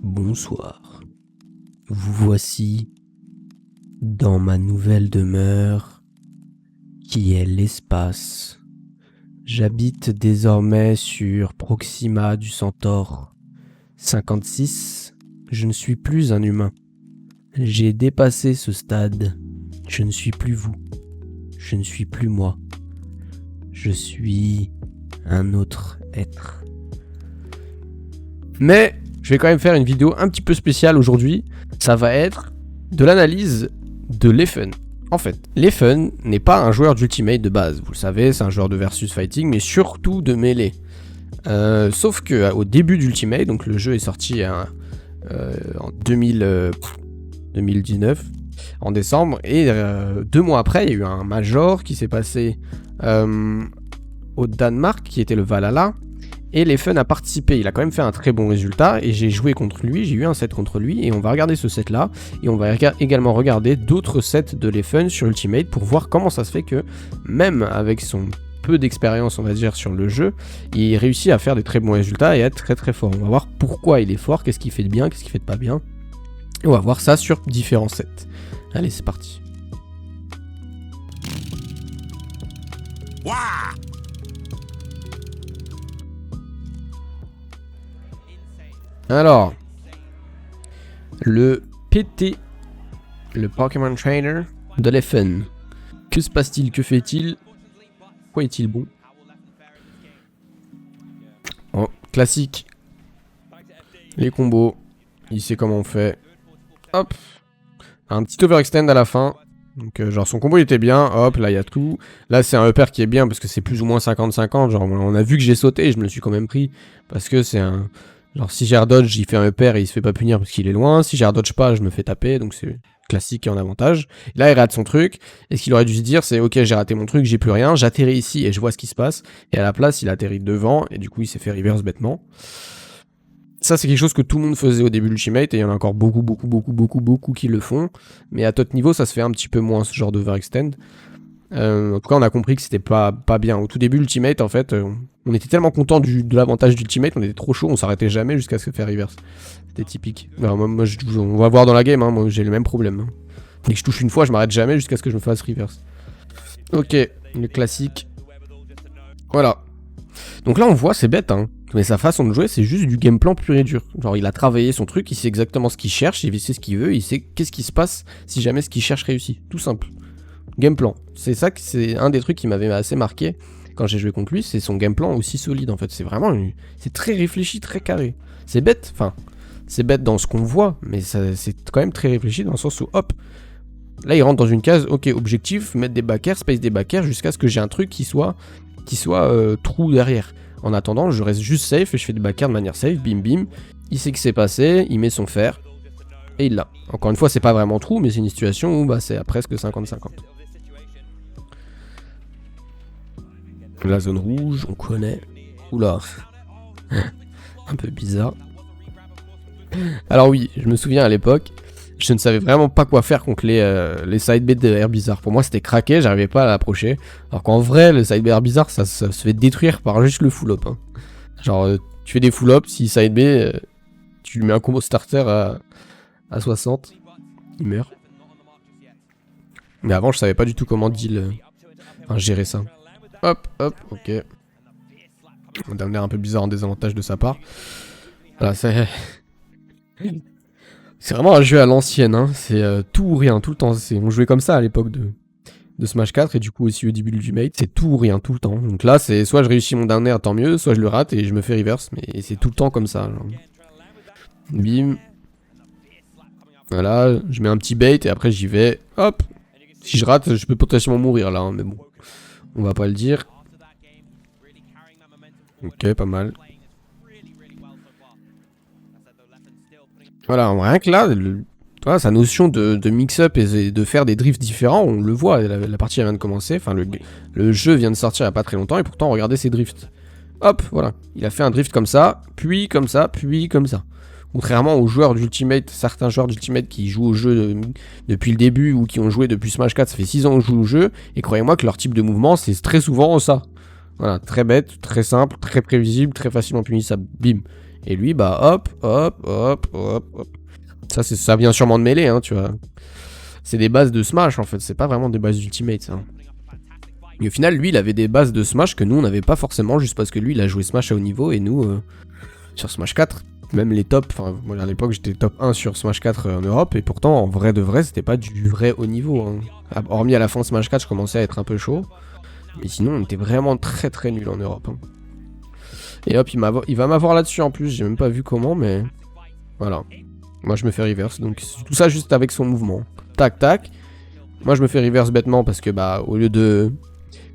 Bonsoir. Vous voici dans ma nouvelle demeure qui est l'espace. J'habite désormais sur Proxima du Centaure 56. Je ne suis plus un humain. J'ai dépassé ce stade. Je ne suis plus vous. Je ne suis plus moi. Je suis un autre être. Mais je vais quand même faire une vidéo un petit peu spéciale aujourd'hui. Ça va être de l'analyse de Leffen. En fait, Leffen n'est pas un joueur d'Ultimate de base. Vous le savez, c'est un joueur de versus fighting, mais surtout de mêlée. Sauf que au début d'Ultimate, donc le jeu est sorti en 2019, en décembre, et 2 mois après, il y a eu un major qui s'est passé au Danemark, qui était le Valhalla. Et Leffen a participé, il a quand même fait un très bon résultat et j'ai joué contre lui, j'ai eu un set contre lui et on va regarder ce set là et on va également regarder d'autres sets de Leffen sur Ultimate pour voir comment ça se fait que même avec son peu d'expérience on va dire sur le jeu, il réussit à faire des très bons résultats et à être très très fort. On va voir pourquoi il est fort, qu'est-ce qu'il fait de bien, qu'est-ce qu'il fait de pas bien et on va voir ça sur différents sets. Allez c'est parti. Wow. Alors, le PT, le Pokémon Trainer de Leffen. Que se passe-t-il? Que fait-il? Pourquoi est-il bon? Oh, classique. Les combos. Il sait comment on fait. Hop. Un petit overextend à la fin. Donc genre son combo il était bien. Hop, là il y a tout. Là c'est un upper qui est bien parce que c'est plus ou moins 50-50. Genre on a vu que j'ai sauté et je me le suis quand même pris. Parce que c'est un... Genre si j'ai dodge, il fait un upper et il se fait pas punir parce qu'il est loin. Si j'ai dodge pas, je me fais taper. Donc c'est classique et en avantage. Et là il rate son truc. Et ce qu'il aurait dû se dire c'est ok j'ai raté mon truc, j'ai plus rien. J'atterris ici et je vois ce qui se passe. Et à la place il atterrit devant. Et du coup il s'est fait reverse bêtement. Ça c'est quelque chose que tout le monde faisait au début de l'Ultimate. Et il y en a encore beaucoup qui le font. Mais à tot niveau ça se fait un petit peu moins ce genre d'overextend. En tout cas on a compris que c'était pas bien. Au tout début l'Ultimate en fait on était tellement content de l'avantage d'Ultimate, on était trop chaud, on s'arrêtait jamais jusqu'à ce que faire reverse. C'était typique. Alors, moi on va voir dans la game, hein, moi j'ai le même problème. Hein. Dès que je touche une fois je m'arrête jamais jusqu'à ce que je me fasse reverse. Ok, le classique. Voilà. Donc là on voit c'est bête hein. Mais sa façon de jouer c'est juste du game plan pur et dur. Genre il a travaillé son truc, il sait exactement ce qu'il cherche, il sait ce qu'il veut, il sait qu'est-ce qui se passe si jamais ce qu'il cherche réussit. Tout simple. Game plan. C'est ça que c'est un des trucs qui m'avait assez marqué quand j'ai joué contre lui, c'est son game plan aussi solide en fait. C'est vraiment c'est très réfléchi, très carré. C'est bête, enfin, c'est bête dans ce qu'on voit, mais c'est quand même très réfléchi dans le sens où hop, là il rentre dans une case, ok, objectif, mettre des backers, space des backers jusqu'à ce que j'ai un truc qui soit trou derrière. En attendant, je reste juste safe et je fais des backers de manière safe, bim bim. Il sait que c'est passé, il met son fer et il l'a. Encore une fois, c'est pas vraiment trou, mais c'est une situation où bah, c'est à presque 50-50. La zone rouge, on connaît. Oula. Un peu bizarre. Alors oui, je me souviens à l'époque, je ne savais vraiment pas quoi faire contre les side bait de air bizarre. Pour moi c'était craqué, j'arrivais pas à l'approcher. Alors qu'en vrai, le side bait air bizarre, ça se fait détruire par juste le full up. Hein. Genre, tu fais des full up, si side bait, tu lui mets un combo starter à 60, il meurt. Mais avant, je savais pas du tout comment gérer ça. Hop, hop, ok. On a un air un peu bizarre en désavantage de sa part. Voilà, c'est vraiment un jeu à l'ancienne, hein. C'est tout ou rien, tout le temps. On jouait comme ça à l'époque de Smash 4 et du coup aussi au début de l'Ultimate. C'est tout ou rien, tout le temps. Donc là, c'est soit je réussis mon down air, tant mieux, soit je le rate et je me fais reverse. Mais c'est tout le temps comme ça. Genre. Bim. Voilà, je mets un petit bait et après j'y vais. Hop. Si je rate, je peux potentiellement mourir là, hein, mais bon. On va pas le dire. Ok, pas mal. Voilà, rien que là, voilà, sa notion de mix-up et de faire des drifts différents, on le voit, la partie vient de commencer, enfin le jeu vient de sortir il n'y a pas très longtemps et pourtant regardez ses drifts. Hop, voilà, il a fait un drift comme ça, puis comme ça, puis comme ça. Contrairement aux joueurs d'Ultimate, certains joueurs d'Ultimate qui jouent au jeu depuis le début ou qui ont joué depuis Smash 4, ça fait 6 ans qu'ils jouent au jeu, et croyez-moi que leur type de mouvement, c'est très souvent ça. Voilà, très bête, très simple, très prévisible, très facilement punissable, bim. Et lui, bah hop, hop, hop, hop, hop. Ça vient sûrement de mêlée, hein, tu vois. C'est des bases de Smash, en fait. C'est pas vraiment des bases d'Ultimate, ça. Et au final, lui, il avait des bases de Smash que nous, on n'avait pas forcément, juste parce que lui, il a joué Smash à haut niveau, et nous, sur Smash 4, même les tops, enfin, moi, à l'époque, j'étais top 1 sur Smash 4 en Europe, et pourtant, en vrai de vrai, c'était pas du vrai haut niveau. Hein. Hormis à la fin de Smash 4, je commençais à être un peu chaud. Mais sinon, on était vraiment très très nul en Europe. Hein. Et hop, il va m'avoir là-dessus en plus, j'ai même pas vu comment, mais... Voilà. Moi, je me fais reverse, donc tout ça juste avec son mouvement. Tac, tac. Moi, je me fais reverse bêtement parce que, bah, au lieu de...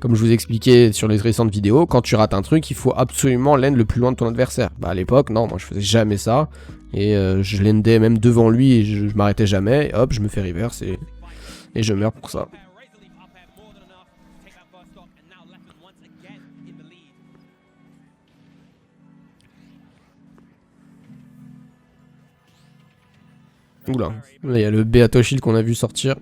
Comme je vous expliquais sur les récentes vidéos, quand tu rates un truc, il faut absolument land le plus loin de ton adversaire. Bah, à l'époque, non, moi, je faisais jamais ça. Et je landais même devant lui et je m'arrêtais jamais. Et hop, je me fais reverse et je meurs pour ça. Oula, là il y a le Beato Shield qu'on a vu sortir.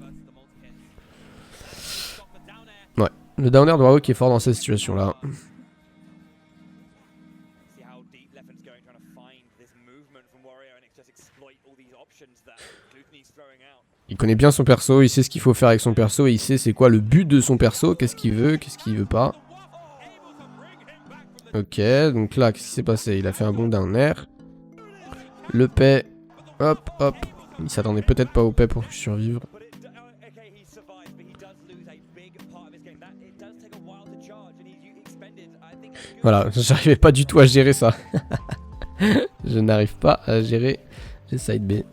Ouais, le downer de Warwick est fort dans cette situation là. Il connaît bien son perso, il sait ce qu'il faut faire avec son perso et il sait c'est quoi le but de son perso, qu'est-ce qu'il veut pas. Ok, donc là, qu'est-ce qui s'est passé? Il a fait un bon downer. Le paix, hop, hop. Il s'attendait peut-être pas au paix pour survivre. Voilà, j'arrivais pas du tout à gérer ça. Je n'arrive pas à gérer les side B.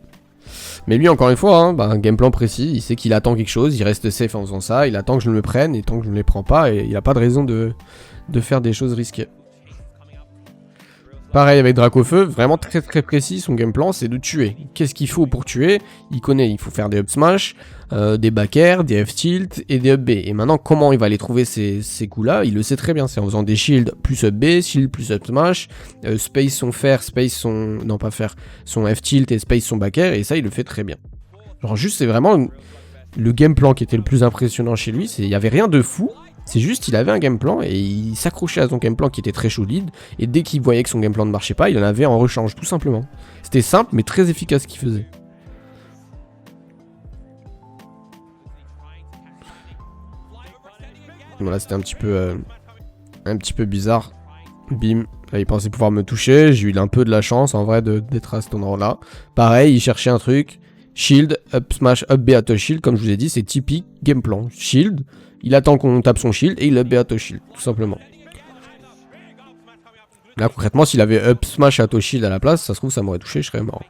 Mais lui, encore une fois, hein, bah, un game plan précis, il sait qu'il attend quelque chose, il reste safe en faisant ça, il attend que je me prenne, et tant que je ne les prends pas, et il a pas de raison de faire des choses risquées. Pareil avec Dracofeu, vraiment très très précis, son game plan c'est de tuer. Qu'est-ce qu'il faut pour tuer? Il connaît, il faut faire des up smash, des back air, des F tilt et des up B. Et maintenant comment il va aller trouver ces coups là? Il le sait très bien, c'est en faisant des shield plus up B, shield plus up smash, space son fer, space son... non pas fer, son F tilt et space son back air, et ça il le fait très bien. Genre juste c'est vraiment le game plan qui était le plus impressionnant chez lui, il n'y avait rien de fou. C'est juste il avait un game plan et il s'accrochait à son game plan qui était très solide. Et dès qu'il voyait que son game plan ne marchait pas, il en avait en rechange, tout simplement. C'était simple mais très efficace ce qu'il faisait. Voilà, c'était un petit peu bizarre. Bim, là il pensait pouvoir me toucher. J'ai eu un peu de la chance en vrai d'être à cet endroit-là. Pareil, il cherchait un truc. Shield, up smash, up B auto shield, comme je vous ai dit, c'est typique game plan. Shield, il attend qu'on tape son shield et il up B auto shield, tout simplement. Là concrètement, s'il avait up smash auto shield à la place, ça se trouve ça m'aurait touché, je serais mort.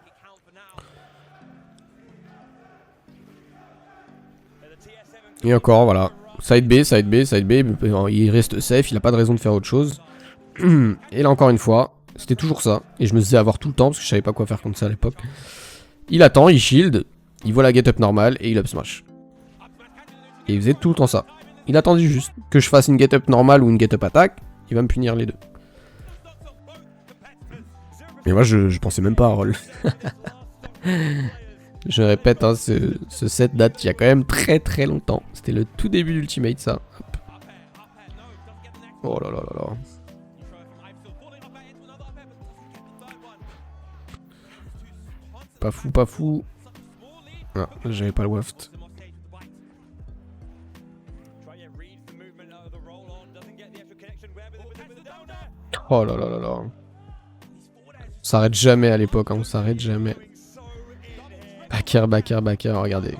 Et encore, voilà. Side B, side B, side B, il reste safe, il a pas de raison de faire autre chose. Et là encore une fois, c'était toujours ça. Et je me faisais avoir tout le temps parce que je savais pas quoi faire contre ça à l'époque. Il attend, il shield, il voit la get up normale et il up smash. Et il faisait tout le temps ça. Il attendait juste que je fasse une get up normale ou une get up attaque, il va me punir les deux. Mais moi je pensais même pas à roll. Je répète, hein, ce set date il y a quand même très très longtemps. C'était le tout début d'Ultimate ça. Hop. Oh là là là là. Pas fou, pas fou. Ah, j'avais pas le waft. Oh là là là là. On s'arrête jamais à l'époque, hein, on s'arrête jamais. Backer, backer, backer, regardez.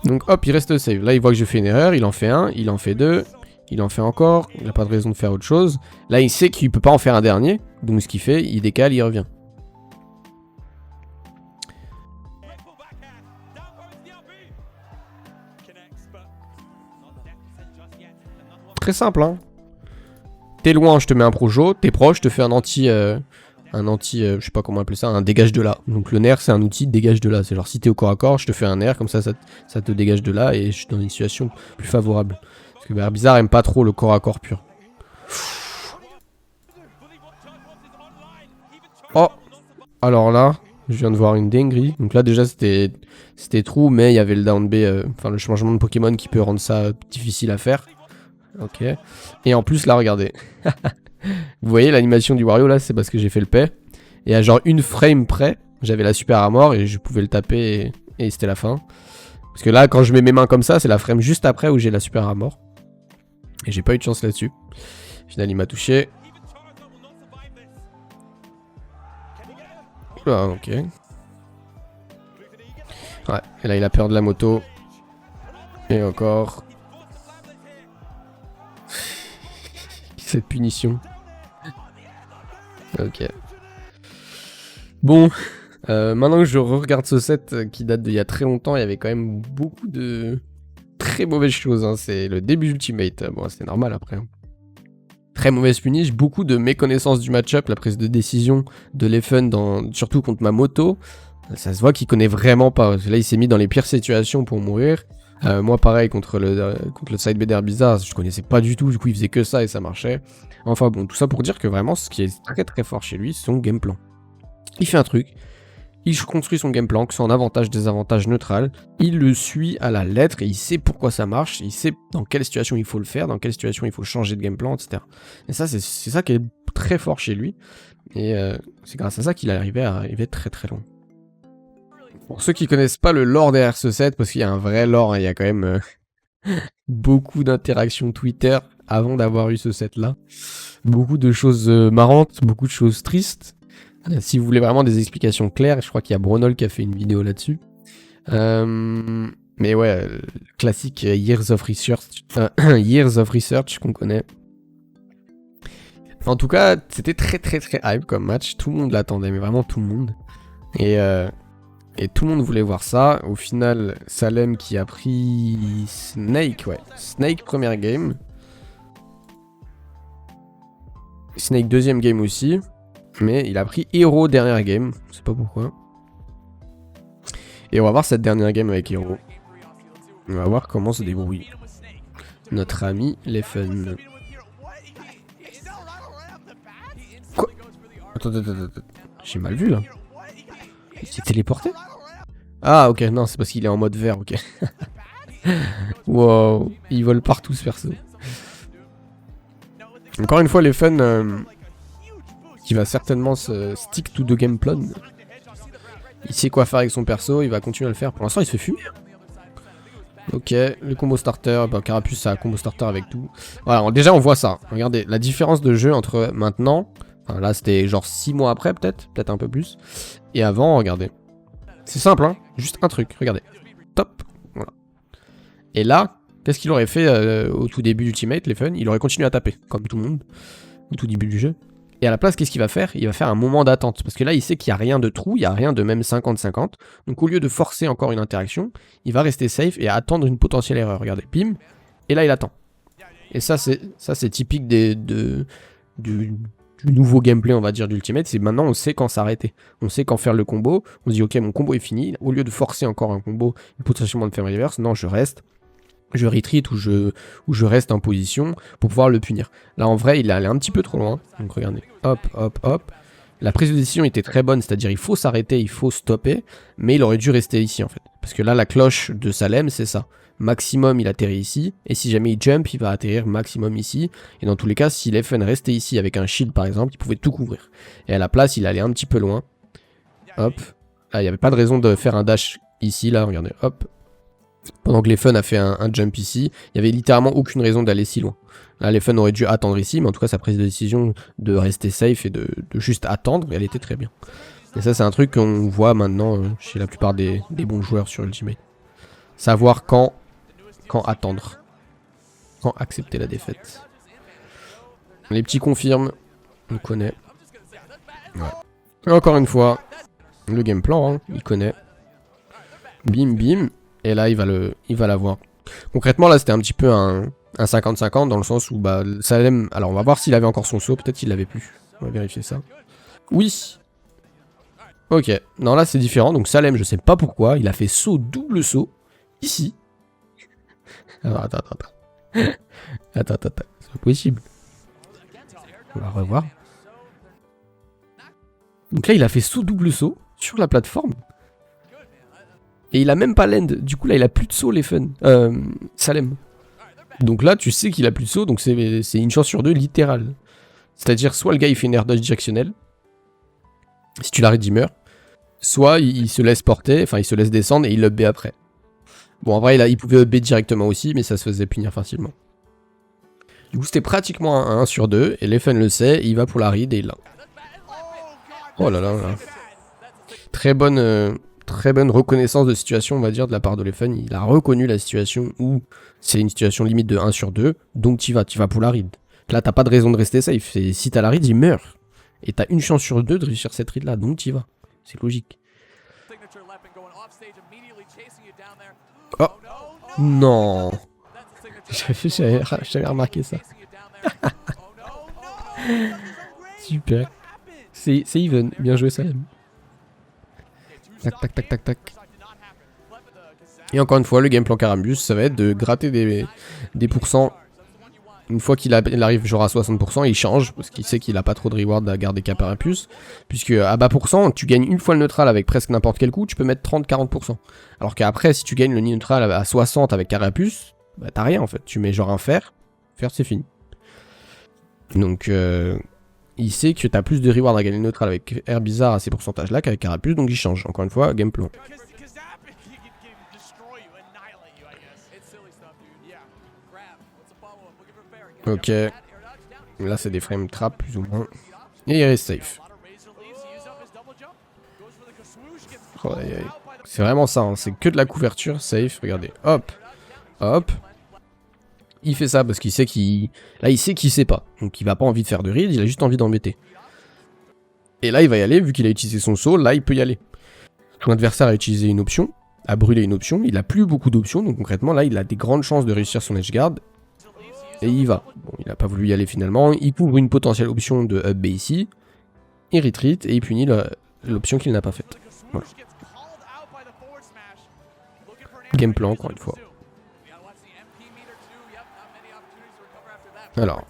Donc hop, il reste save. Là, il voit que je fais une erreur, il en fait un, il en fait deux, il en fait encore. Il n'a pas de raison de faire autre chose. Là, il sait qu'il peut pas en faire un dernier. Donc ce qu'il fait, il décale, il revient. Très simple, hein. T'es loin, je te mets un projo. T'es proche, je te fais un anti, je sais pas comment appeler ça, un dégage de là. Donc le nerf, c'est un outil de dégage de là. C'est genre si t'es au corps à corps, je te fais un nerf, comme ça te dégage de là et je suis dans une situation plus favorable. Parce que bah, Bizarre aime pas trop le corps à corps pur. Oh, alors là, je viens de voir une dinguerie. Donc là déjà c'était true, mais il y avait le down B, enfin le changement de Pokémon qui peut rendre ça difficile à faire. Ok. Et en plus là, regardez. Vous voyez l'animation du Wario là, c'est parce que j'ai fait le paix. Et à genre une frame près, j'avais la super armor et je pouvais le taper et c'était la fin. Parce que là, quand je mets mes mains comme ça, c'est la frame juste après où j'ai la super armor. Et j'ai pas eu de chance là-dessus. Au final, il m'a touché. Oula, ok. Ouais, et là, il a peur de la moto. Et encore. Cette punition. Ok. Bon. Maintenant que je regarde ce set qui date d'il y a très longtemps, il y avait quand même beaucoup de très mauvaises choses. Hein. C'est le début d'Ultimate. Bon, c'est normal après. Hein. Très mauvaise punish, beaucoup de méconnaissance du match-up, la prise de décision de Leffen, surtout contre ma moto. Ça se voit qu'il connaît vraiment pas. Là, il s'est mis dans les pires situations pour mourir. Moi, pareil, contre le side BDR bizarre, je connaissais pas du tout. Du coup, il faisait que ça et ça marchait. Enfin bon, tout ça pour dire que vraiment, ce qui est très très fort chez lui, c'est son game plan. Il fait un truc. Il construit son game plan, que ce soit en avantage, désavantage, neutral. Il le suit à la lettre et il sait pourquoi ça marche. Il sait dans quelle situation il faut le faire, dans quelle situation il faut changer de game plan, etc. Et ça, c'est ça qui est très fort chez lui. Et c'est grâce à ça qu'il est arrivé à arriver très très loin. Pour ceux qui connaissent pas le lore derrière ce set, parce qu'il y a un vrai lore, hein, il y a quand même beaucoup d'interactions Twitter avant d'avoir eu ce set là. Beaucoup de choses marrantes, beaucoup de choses tristes. Si vous voulez vraiment des explications claires, je crois qu'il y a Bronol qui a fait une vidéo là-dessus. Mais ouais, classique Years of Research qu'on connaît. En tout cas, c'était très très très hype comme match. Tout le monde l'attendait, mais vraiment tout le monde. Et tout le monde voulait voir ça. Au final, Salem qui a pris Snake, ouais. Snake première game. Snake deuxième game aussi. Mais il a pris Hero dernière game. Je sais pas pourquoi. Et on va voir cette dernière game avec Hero. On va voir comment se débrouille notre ami Leffen. Quoi? Attends. J'ai mal vu là. Il s'est téléporté? Ah ok, non, c'est parce qu'il est en mode vert, ok. Wow, il vole partout ce perso. Encore une fois, Leffen qui va certainement se stick to the game plan. Il sait quoi faire avec son perso, il va continuer à le faire. Pour l'instant, il se fait fumer. Ok, le combo starter, bah, Carapuce a un combo starter avec tout. Voilà, déjà on voit ça. Regardez, la différence de jeu entre maintenant, enfin, là c'était genre 6 mois après peut-être un peu plus. Et avant, regardez. C'est simple, hein, juste un truc, regardez. Top, voilà. Et là, qu'est-ce qu'il aurait fait au tout début d'Ultimate, Leffen? Il aurait continué à taper, comme tout le monde, au tout début du jeu. Et à la place, qu'est-ce qu'il va faire? Il va faire un moment d'attente. Parce que là, il sait qu'il n'y a rien de trou, il n'y a rien de même 50-50. Donc au lieu de forcer encore une interaction, il va rester safe et attendre une potentielle erreur. Regardez, bim. Et là, il attend. Et ça, c'est typique du nouveau gameplay, on va dire, d'Ultimate. C'est maintenant, on sait quand s'arrêter. On sait quand faire le combo. On se dit, ok, mon combo est fini. Au lieu de forcer encore un combo, potentiellement de faire un reverse, non, je reste. Je retreat ou je reste en position pour pouvoir le punir. Là, en vrai, il est allé un petit peu trop loin. Donc, regardez. Hop. La prise de décision était très bonne, c'est-à-dire il faut s'arrêter, il faut stopper, mais il aurait dû rester ici, en fait. Parce que là, la cloche de Salem, c'est ça. Maximum, il atterrit ici, et si jamais il jump, il va atterrir maximum ici. Et dans tous les cas, si Leffen restait ici avec un shield, par exemple, il pouvait tout couvrir. Et à la place, il allait un petit peu loin. Hop. Là, il n'y avait pas de raison de faire un dash ici, là, regardez. Hop. Pendant que Leffen a fait un jump ici, il n'y avait littéralement aucune raison d'aller si loin. Là, Leffen aurait dû attendre ici, mais en tout cas, sa prise de décision de rester safe et de juste attendre, elle était très bien. Et ça, c'est un truc qu'on voit maintenant chez la plupart des bons joueurs sur Ultimate. Savoir quand attendre. Quand accepter la défaite. Les petits confirment, on connaît. Ouais. Et encore une fois, le game plan, hein, il connaît. Bim. Et là, il va l'avoir. Concrètement, là, c'était un petit peu un 50-50 dans le sens où, bah, Salem... Alors, on va voir s'il avait encore son saut. Peut-être qu'il l'avait plus. On va vérifier ça. Oui. Ok. Non, là, c'est différent. Donc, Salem, je sais pas pourquoi. Il a fait saut, double saut. Ici. Alors, attends. Attends. C'est pas possible. On va revoir. Donc là, il a fait saut, double saut sur la plateforme. Et il a même pas l'end. Du coup, là, il a plus de saut, Leffen. Salem. Donc là, tu sais qu'il a plus de saut. Donc c'est une chance sur deux, littérale. C'est-à-dire, soit le gars il fait une air dodge directionnelle, si tu l'arrêtes, il meurt, soit il se laisse porter, enfin il se laisse descendre et il up B après. Bon, en vrai, il pouvait up B directement aussi, mais ça se faisait punir facilement. Du coup, c'était pratiquement un 1 sur 2, et Leffen le sait, il va pour la read et il l'a. Oh là là là. Très bonne reconnaissance de situation, on va dire, de la part de Leffen. Il a reconnu la situation où c'est une situation limite de 1 sur 2, donc tu vas pour la read. Là, t'as pas de raison de rester safe. Et si t'as la read, il meurt. Et t'as une chance sur 2 de réussir cette read là, donc tu vas. C'est logique. Oh non. J'avais remarqué ça. Super. C'est even. Bien joué, Salem. Tac, tac, tac, tac, tac. Et encore une fois, le game plan Carambus, ça va être de gratter des pourcents. Une fois qu'il arrive genre à 60%, il change, parce qu'il sait qu'il a pas trop de reward à garder Carambus. Puisque à bas pourcent, tu gagnes une fois le neutral avec presque n'importe quel coup, tu peux mettre 30-40%. Alors qu'après, si tu gagnes le neutral à 60 avec Carambus, bah t'as rien en fait. Tu mets genre un fer c'est fini. Donc il sait que t'as plus de reward à gagner le neutral avec air bizarre à ces pourcentages là qu'avec Carambus, donc il change. Encore une fois, game plan. Ok. Là c'est des frame trap plus ou moins. Et il reste safe. Oh, c'est vraiment ça, hein. C'est que de la couverture, safe, regardez. Hop. Hop. Il fait ça parce qu'il sait qu'il... Là il sait qu'il sait pas. Donc il va pas envie de faire de read, il a juste envie d'embêter. Et là il va y aller, vu qu'il a utilisé son saut, là il peut y aller. Son adversaire a utilisé une option, a brûlé une option, il a plus beaucoup d'options, donc concrètement là il a des grandes chances de réussir son edge guard. Et il va. Bon, il a pas voulu y aller finalement, il couvre une potentielle option de up B ici, il retreat et il punit l'option qu'il n'a pas faite. Voilà. Game plan encore une fois. Alors.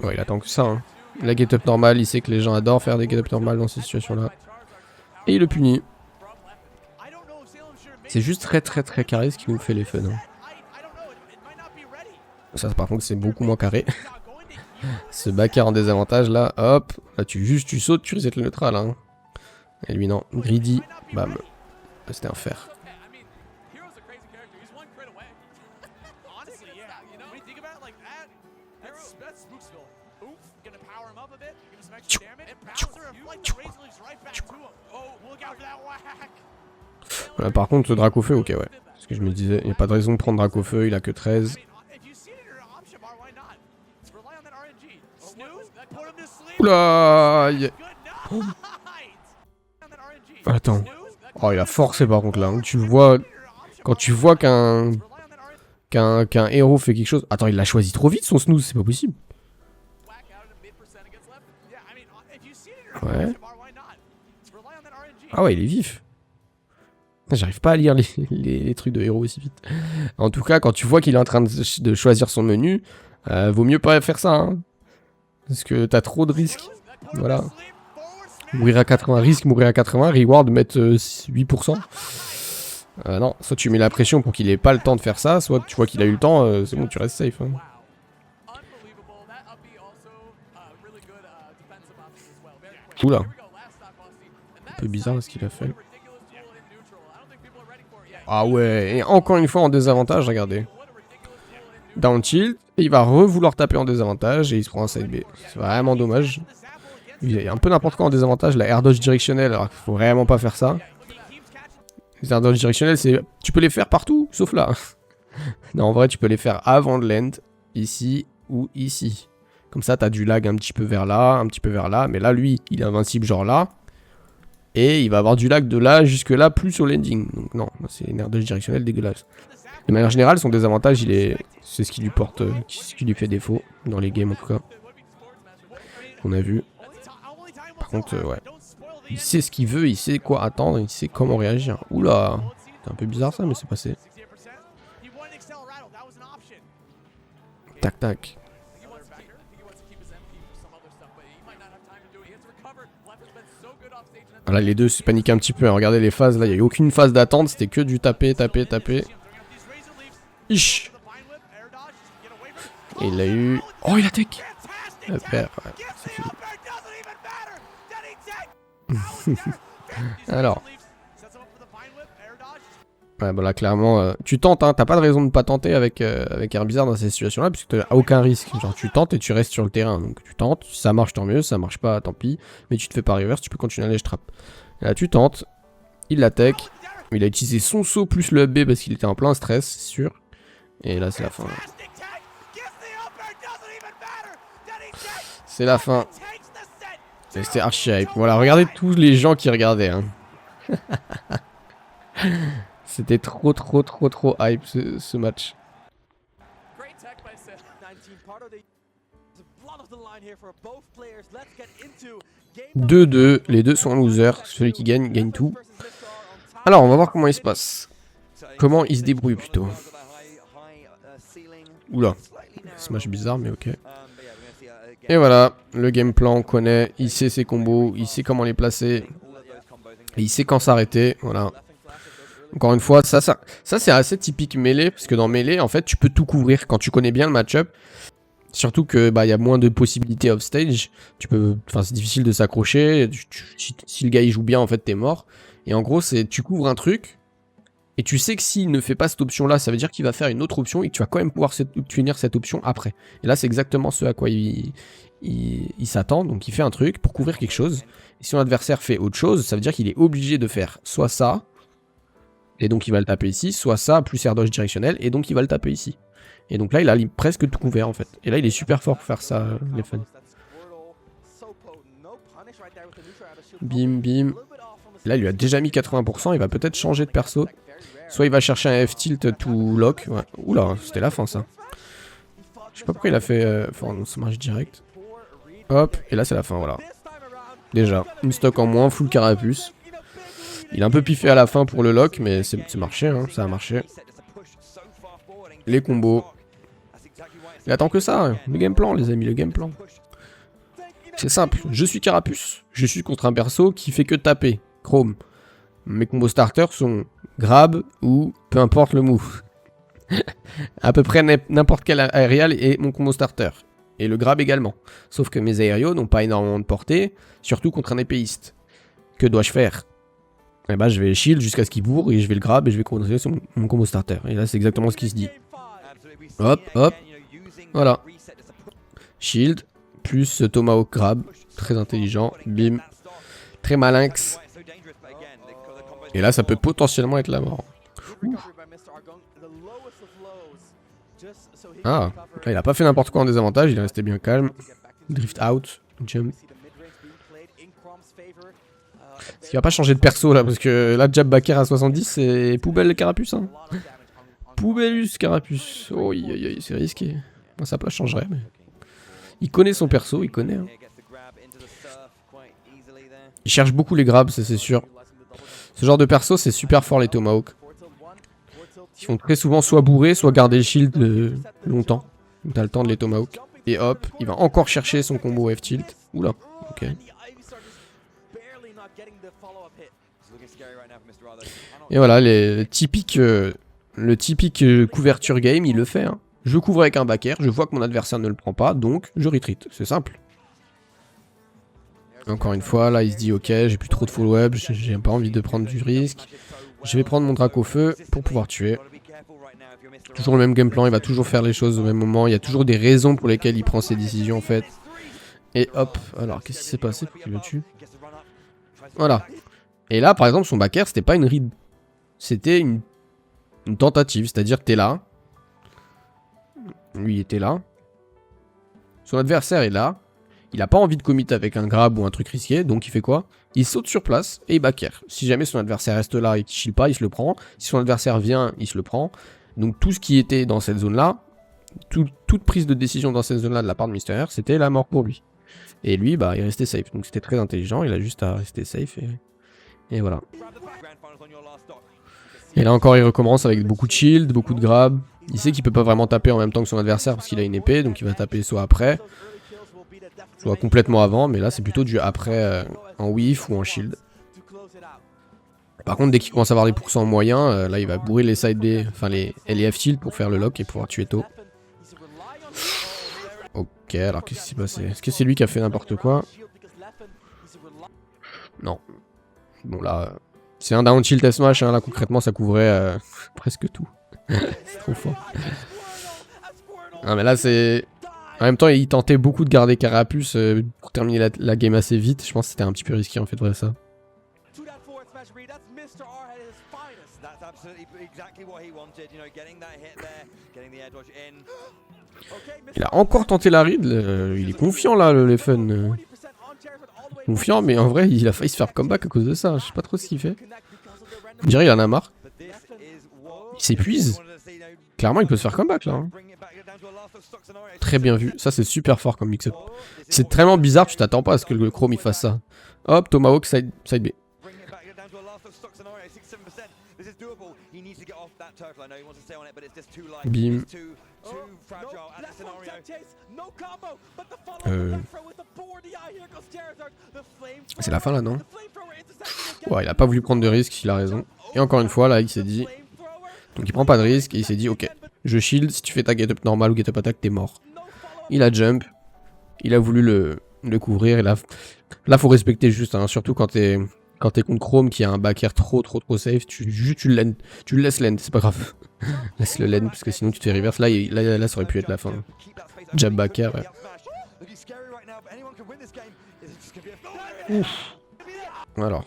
Ouais, il attend que ça. Hein. La get up normale, il sait que les gens adorent faire des get up normales dans ces situations-là. Et il le punit. C'est juste très carré ce qui nous fait les fun. Hein. Ça par contre c'est beaucoup moins carré. Ce backer en désavantage là, hop. Là tu sautes, tu resets le neutral. Hein. Et lui non, greedy, bam. C'était un fer. Voilà, par contre, ce Dracofeu, ok, ouais. Parce que je me disais, il n'y a pas de raison de prendre Dracofeu, il a que 13. Oula oh. Attends. Oh, il a forcé par contre là. Hein. Tu vois, quand tu vois qu'un héros fait quelque chose. Attends, il l'a choisi trop vite son snooze, c'est pas possible. Ouais. Ah ouais, il est vif. J'arrive pas à lire les trucs de héros aussi vite. En tout cas, quand tu vois qu'il est en train de choisir son menu, vaut mieux pas faire ça. Hein. Parce que t'as trop de risques. Voilà. Mourir à 80, risque, mourir à 80, reward mettre 8%. Non, soit tu mets la pression pour qu'il ait pas le temps de faire ça, soit tu vois qu'il a eu le temps, c'est bon, tu restes safe. Hein. Oula. Un peu bizarre ce qu'il a fait. Ah ouais, et encore une fois en désavantage, regardez. Down tilt, et il va vouloir taper en désavantage et il se prend un side B. C'est vraiment dommage. Il y a un peu n'importe quoi en désavantage, la air dodge directionnelle, alors qu'il faut vraiment pas faire ça. Les air dodge directionnelles, tu peux les faire partout, sauf là. Non, en vrai, tu peux les faire avant de l'end, ici ou ici. Comme ça, t'as du lag un petit peu vers là, un petit peu vers là, mais là, lui, il est invincible genre là. Et il va avoir du lag de là jusque là, plus au landing. Donc non, c'est une air dodge directionnelle dégueulasse. De manière générale, son désavantage, c'est ce qui lui porte, ce qui lui fait défaut, dans les games en tout cas. On a vu. Par contre, ouais. Il sait ce qu'il veut, il sait quoi attendre, il sait comment réagir. Oula, c'est un peu bizarre ça, mais c'est passé. Tac tac. Là, les deux se paniquent un petit peu. Hein. Regardez les phases. Là, il n'y a eu aucune phase d'attente. C'était que du taper, taper, taper. Ish. Et il a eu... Oh, il a tech. La paire, ouais, c'est fini. Alors. Ouais, bah là, clairement, tu tentes, hein. T'as pas de raison de pas tenter avec Herbizarre dans ces situations-là, puisque t'as aucun risque. Genre, tu tentes et tu restes sur le terrain. Donc, tu tentes, ça marche, tant mieux, ça marche pas, tant pis. Mais tu te fais pas reverse, tu peux continuer à aller trap. Et là, tu tentes, il l'attaque. Il a utilisé son saut plus le B parce qu'il était en plein stress, c'est sûr. Et là, c'est la fin. C'est la fin. C'était archi hype. Voilà, regardez tous les gens qui regardaient. Hein. C'était trop hype ce match. 2-2, les deux sont losers. Celui qui gagne, gagne tout. Alors, on va voir comment il se passe. Comment il se débrouille plutôt. Oula, smash bizarre, mais ok. Et voilà, le game plan, on connaît. Il sait ses combos, il sait comment les placer. Et il sait quand s'arrêter, voilà. Encore une fois, ça c'est assez typique mêlée, parce que dans mêlée, en fait, tu peux tout couvrir quand tu connais bien le match-up. Surtout que bah, y a moins de possibilités off-stage. C'est difficile de s'accrocher. Si le gars il joue bien, en fait, t'es mort. Et en gros, tu couvres un truc, et tu sais que s'il ne fait pas cette option-là, ça veut dire qu'il va faire une autre option, et que tu vas quand même pouvoir finir cette option après. Et là, c'est exactement ce à quoi il s'attend. Donc, il fait un truc pour couvrir quelque chose. Et si son adversaire fait autre chose, ça veut dire qu'il est obligé de faire soit ça, et donc il va le taper ici, soit ça, plus air dodge directionnel, et donc il va le taper ici. Et donc là, il a presque tout couvert en fait. Et là, il est super fort pour faire ça, les fans. Bim, bim. Là, il lui a déjà mis 80%, il va peut-être changer de perso. Soit il va chercher un F-tilt to lock. Ouais. Oula, c'était la fin ça. Je sais pas pourquoi il a fait... Enfin, ça marche direct. Hop, et là c'est la fin, voilà. Déjà, une stock en moins, full carapuce. Il a un peu piffé à la fin pour le lock, mais c'est marché, hein, ça a marché. Les combos. Il attend que ça, hein. Le game plan, les amis, le game plan. C'est simple, je suis carapuce. Je suis contre un perso qui fait que taper. Chrome. Mes combos starters sont grab ou peu importe le move. À peu près n'importe quel aérial est mon combo starter. Et le grab également. Sauf que mes aériaux n'ont pas énormément de portée, surtout contre un épéiste. Que dois-je faire? Eh ben, je vais shield jusqu'à ce qu'il bourre et je vais le grab et je vais continuer sur mon combo starter. Et là, c'est exactement ce qui se dit. Hop, hop. Voilà. Shield, plus Tomahawk grab. Très intelligent. Bim. Très malinx. Et là, ça peut potentiellement être la mort. Ouf. Ah, là, il a pas fait n'importe quoi en désavantage, il est resté bien calme. Drift out, jump. Est-ce qu'il va pas changer de perso là? Parce que là, Jab Baker à 70, c'est poubelle carapuce. Hein. Poubellus carapuce. Oh, c'est risqué. Moi, sa place changerait. Mais... il connaît son perso, il connaît. Hein. Il cherche beaucoup les grabs, c'est sûr. Ce genre de perso, c'est super fort les Tomahawk. Ils font très souvent soit bourrer, soit garder le shield longtemps. T'as le temps de les Tomahawk. Et hop, il va encore chercher son combo F-tilt. Oula, ok. Et voilà, le typique couverture game, il le fait. Hein. Je couvre avec un backer, je vois que mon adversaire ne le prend pas, donc je retreat. C'est simple. Encore une fois, là il se dit ok, j'ai plus trop de full web, j'ai pas envie de prendre du risque. Je vais prendre mon drac au feu pour pouvoir tuer. Toujours le même game plan, il va toujours faire les choses au même moment. Il y a toujours des raisons pour lesquelles il prend ses décisions en fait. Et hop, alors qu'est-ce qui s'est passé pour qu'il le tue? Voilà. Et là par exemple son backer c'était pas une read. C'était une tentative, c'est-à-dire que t'es là. Lui il était là. Son adversaire est là. Il a pas envie de commit avec un grab ou un truc risqué, donc il fait quoi? Il saute sur place et il backer. Si jamais son adversaire reste là et qu'il chill pas, il se le prend. Si son adversaire vient, il se le prend. Donc tout ce qui était dans cette zone-là, toute prise de décision dans cette zone-là de la part de Mr. R, c'était la mort pour lui. Et lui, bah, il restait safe. Donc c'était très intelligent, il a juste à rester safe et voilà. Et là encore, il recommence avec beaucoup de shield, beaucoup de grab. Il sait qu'il peut pas vraiment taper en même temps que son adversaire parce qu'il a une épée, donc il va taper soit après, soit complètement avant, mais là c'est plutôt du après en whiff ou en shield. Par contre, dès qu'il commence à avoir des pourcents moyens, là il va bourrer les side B, enfin les LF shield pour faire le lock et pouvoir tuer tôt. Ok, alors qu'est-ce qui s'est passé? Est-ce que c'est lui qui a fait n'importe quoi? Non. Bon là, c'est un down tilt smash, hein, là concrètement ça couvrait presque tout. C'est trop fort. Ah mais là c'est... En même temps il tentait beaucoup de garder Carapuce pour terminer la game assez vite. Je pense que c'était un petit peu risqué en fait de vrai ça. Il a encore tenté la read, il est confiant là le Leffen. Confiant mais en vrai il a failli se faire comeback à cause de ça, je sais pas trop ce qu'il fait. Je dirais il en a marre. Il s'épuise. Clairement il peut se faire comeback là. Hein. Très bien vu, ça c'est super fort comme mix-up. C'est tellement bizarre, tu t'attends pas à ce que le Chrome il fasse ça. Hop, Tomahawk side B. Bim. C'est la fin là, non? Ouais, il a pas voulu prendre de risque, il a raison. Et encore une fois, là, il s'est dit... Donc il prend pas de risque et il s'est dit, ok, je shield, si tu fais ta get-up normale ou get-up attack, t'es mort. Il a jump, il a voulu le couvrir, et là faut respecter juste, hein, surtout quand t'es contre Chrome qui a un back air trop safe, tu le laisses land, c'est pas grave. Laisse le land parce que sinon tu te fais reverse, là ça aurait pu être la fin. Jab back air, ouais. Ouf. Alors.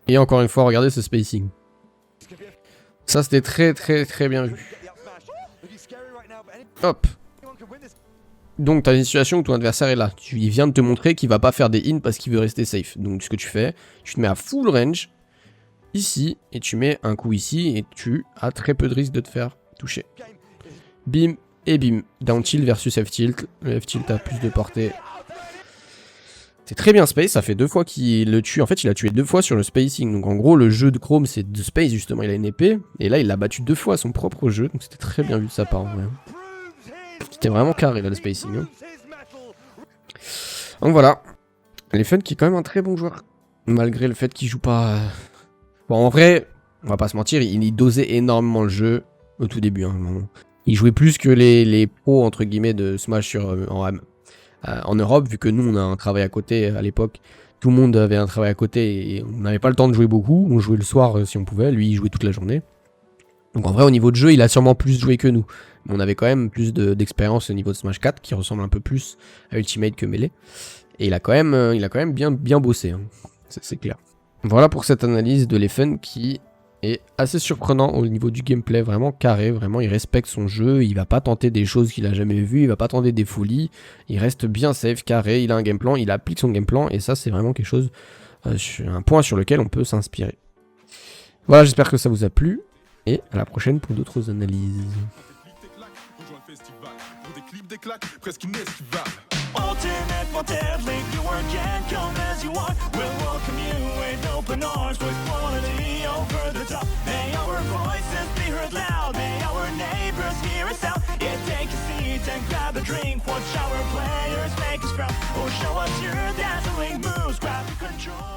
Et encore une fois, regardez ce spacing. Ça c'était très bien vu. Hop. Donc tu as une situation où ton adversaire est là. Il vient de te montrer qu'il va pas faire des in parce qu'il veut rester safe. Donc ce que tu fais, tu te mets à full range ici et tu mets un coup ici et tu as très peu de risque de te faire toucher. Bim et bim. Down tilt versus F tilt. Le F tilt a plus de portée. C'est très bien space, ça fait 2 fois qu'il le tue. En fait, il a tué 2 fois sur le spacing. Donc en gros, le jeu de Chrome, c'est de space justement. Il a une épée. Et là, il l'a battu 2 fois à son propre jeu. Donc c'était très bien vu de sa part. Ouais. C'était vraiment carré là, le spacing. Hein. Donc voilà. Leffen qui est quand même un très bon joueur. Malgré le fait qu'il joue pas... Bon, en vrai, on va pas se mentir, il dosait énormément le jeu au tout début. Hein, il jouait plus que les pros, entre guillemets, de Smash en Europe, vu que nous on a un travail à côté à l'époque, tout le monde avait un travail à côté et on n'avait pas le temps de jouer beaucoup, on jouait le soir si on pouvait, lui il jouait toute la journée. Donc en vrai au niveau de jeu il a sûrement plus joué que nous, mais on avait quand même plus d'expérience au niveau de Smash 4 qui ressemble un peu plus à Ultimate que Melee, et il a quand même bien bossé, hein. C'est clair. Voilà pour cette analyse de Leffen qui est assez surprenant au niveau du gameplay, vraiment carré, vraiment il respecte son jeu, il va pas tenter des choses qu'il a jamais vues, il va pas tenter des folies, il reste bien safe, carré, il a un game plan, il applique son game plan et ça c'est vraiment quelque chose, un point sur lequel on peut s'inspirer. Voilà, j'espère que ça vous a plu et à la prochaine pour d'autres analyses. Ultimate Wanted League, you can come as you want. We'll welcome you with open arms, with quality over the top. May our voices be heard loud, may our neighbors hear us out. Yeah, take a seat and grab a drink, watch our players make us proud. Or show us your dazzling moves, grab control.